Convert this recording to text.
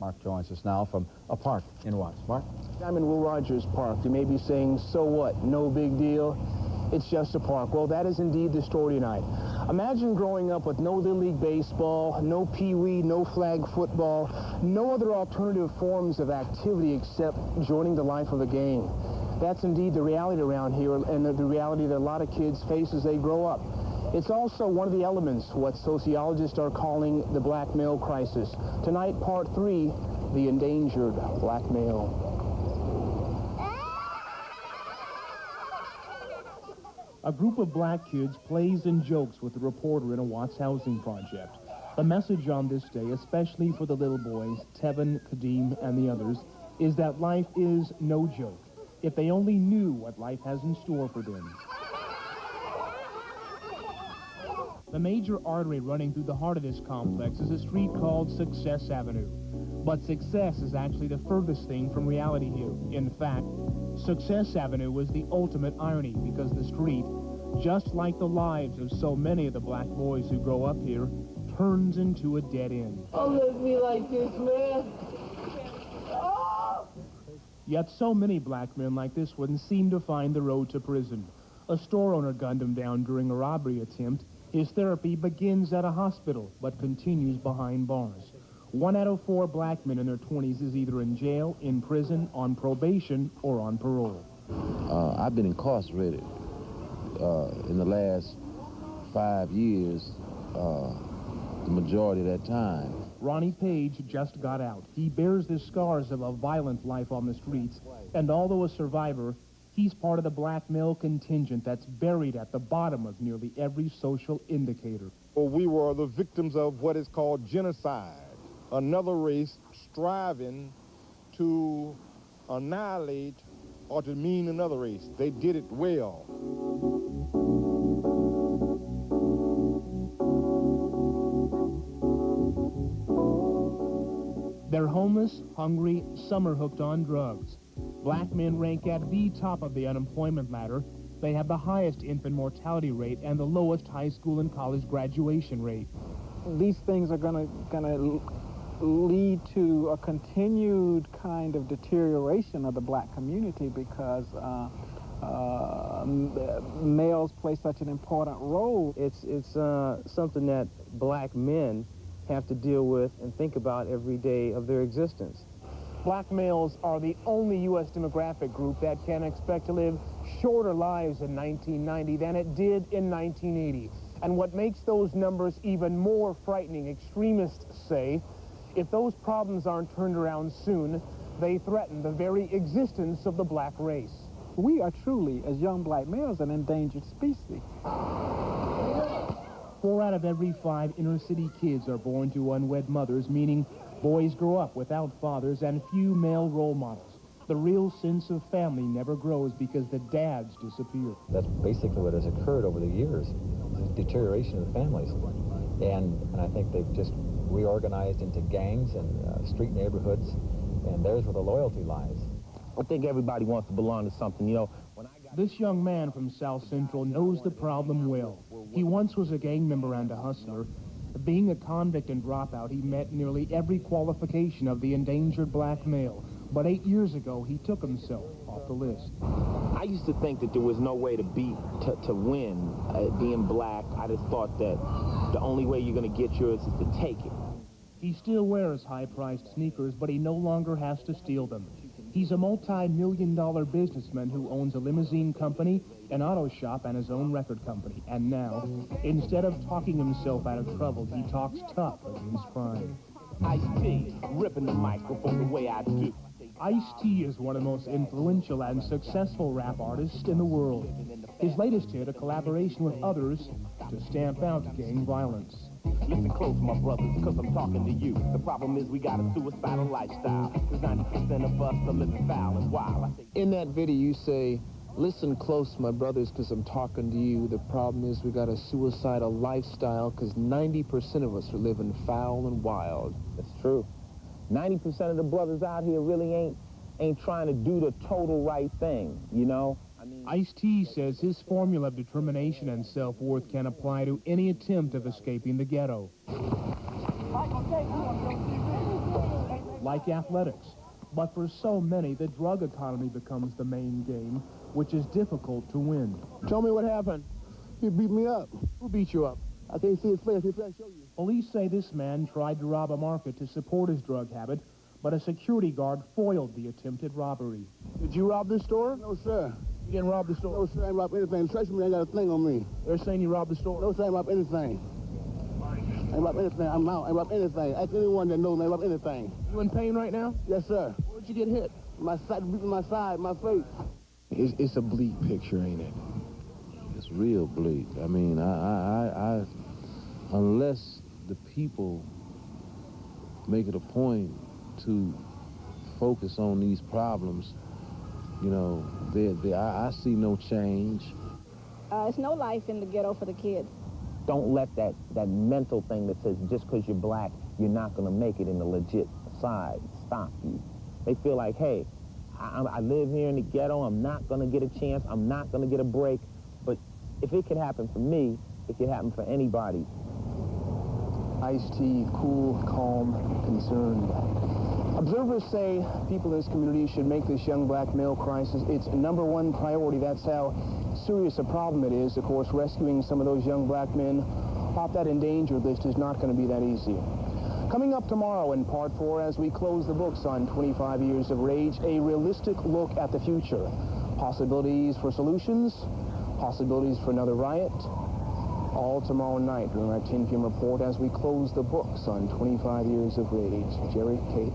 Mark joins us now from a park in Watts. Mark? I'm in Will Rogers Park. You may be saying, so what? No big deal. It's just a park. Well, that is indeed the story tonight. Imagine growing up with no Little League baseball, no Pee-wee, no flag football, no other alternative forms of activity except joining the life of a game. That's indeed the reality around here, and the reality that a lot of kids face as they grow up. It's also one of the elements, what sociologists are calling the black male crisis. Tonight, part 3, the endangered black male. A group of black kids plays and jokes with a reporter in a Watts housing project. The message on this day, especially for the little boys, Tevin, Kadeem, and the others, is that life is no joke. If they only knew what life has in store for them. The major artery running through the heart of this complex is a street called Success Avenue. But success is actually the furthest thing from reality here. In fact, Success Avenue was the ultimate irony because the street, just like the lives of so many of the black boys who grow up here, turns into a dead end. Don't let me like this, man. Yet so many black men like this one seem to find the road to prison. A store owner gunned him down during a robbery attempt. His therapy begins at a hospital, but continues behind bars. 1 out of 4 black men in their 20s is either in jail, in prison, on probation, or on parole. I've been incarcerated in the last 5 years, the majority of that time. Ronnie Page just got out. He bears the scars of a violent life on the streets, and although a survivor, he's part of the black male contingent that's buried at the bottom of nearly every social indicator. Well, we were the victims of what is called genocide, another race striving to annihilate or to mean another race. They did it well. They're homeless, hungry, some are hooked on drugs. Black men rank at the top of the unemployment ladder. They have the highest infant mortality rate and the lowest high school and college graduation rate. These things are gonna lead to a continued kind of deterioration of the black community because males play such an important role. It's something that black men have to deal with and think about every day of their existence. Black males are the only U.S. demographic group that can expect to live shorter lives in 1990 than it did in 1980. And what makes those numbers even more frightening, extremists say, if those problems aren't turned around soon, they threaten the very existence of the black race. We are truly, as young black males, an endangered species. 4 out of every 5 inner-city kids are born to unwed mothers, meaning boys grow up without fathers and few male role models. The real sense of family never grows because the dads disappear. That's basically what has occurred over the years, the deterioration of the families. And I think they've just reorganized into gangs and street neighborhoods, and there's where the loyalty lies. I think everybody wants to belong to something, you know. This young man from South Central knows the problem well. He once was a gang member and a hustler. Being a convict and dropout, he met nearly every qualification of the endangered black male. But 8 years ago, he took himself off the list. I used to think that there was no way to win being black. I just thought that the only way you're going to get yours is to take it. He still wears high-priced sneakers, but he no longer has to steal them. He's a multi-million-dollar businessman who owns a limousine company, an auto shop, and his own record company. And now, instead of talking himself out of trouble, he talks tough against crime. Ice-T, ripping the microphone the way I do. Ice-T is one of the most influential and successful rap artists in the world. His latest hit, a collaboration with others to stamp out gang violence. Listen close, my brothers, because I'm talking to you. The problem is we got a suicidal lifestyle. Because 90% of us are living foul and wild. In that video, you say, listen close, my brothers, because I'm talking to you. The problem is we got a suicidal lifestyle because 90% of us are living foul and wild. That's true. 90% of the brothers out here really ain't trying to do the total right thing, you know? Ice-T says his formula of determination and self-worth can apply to any attempt of escaping the ghetto. like athletics. But for so many, the drug economy becomes the main game, which is difficult to win. Tell me what happened. He beat me up. Who beat you up? I can't see his face. He can't show you. Police say this man tried to rob a market to support his drug habit, but a security guard foiled the attempted robbery. Did you rob this store? No, sir. You didn't rob the store? No, sir, I ain't robbed anything. Treasury ain't got a thing on me. They're saying you robbed the store? No, sir, I ain't robbed anything. I ain't robbed anything. I'm out. I ain't robbed anything. Ask anyone that knows me, I ain't robbed anything. You in pain right now? Yes, sir. Where'd you get hit? My side, my side, my face. It's a bleak picture, ain't it? It's real bleak. I mean, I unless the people make it a point to focus on these problems, you know, I see no change. It's no life in the ghetto for the kids. Don't let that mental thing that says just because you're black, you're not going to make it in the legit side stop you. They feel like, hey, I live here in the ghetto, I'm not going to get a chance, I'm not going to get a break. But if it could happen for me, it could happen for anybody. Iced tea, cool, calm, concerned. Observers say people in this community should make this young black male crisis its #1 priority. That's how serious a problem it is. Of course, rescuing some of those young black men off that endangered list is not going to be that easy. Coming up tomorrow in Part 4, as we close the books on 25 Years of Rage, a realistic look at the future. Possibilities for solutions, possibilities for another riot. All tomorrow night during our 10 p.m. report as we close the books on 25 Years of Rage. Jerry, Kate.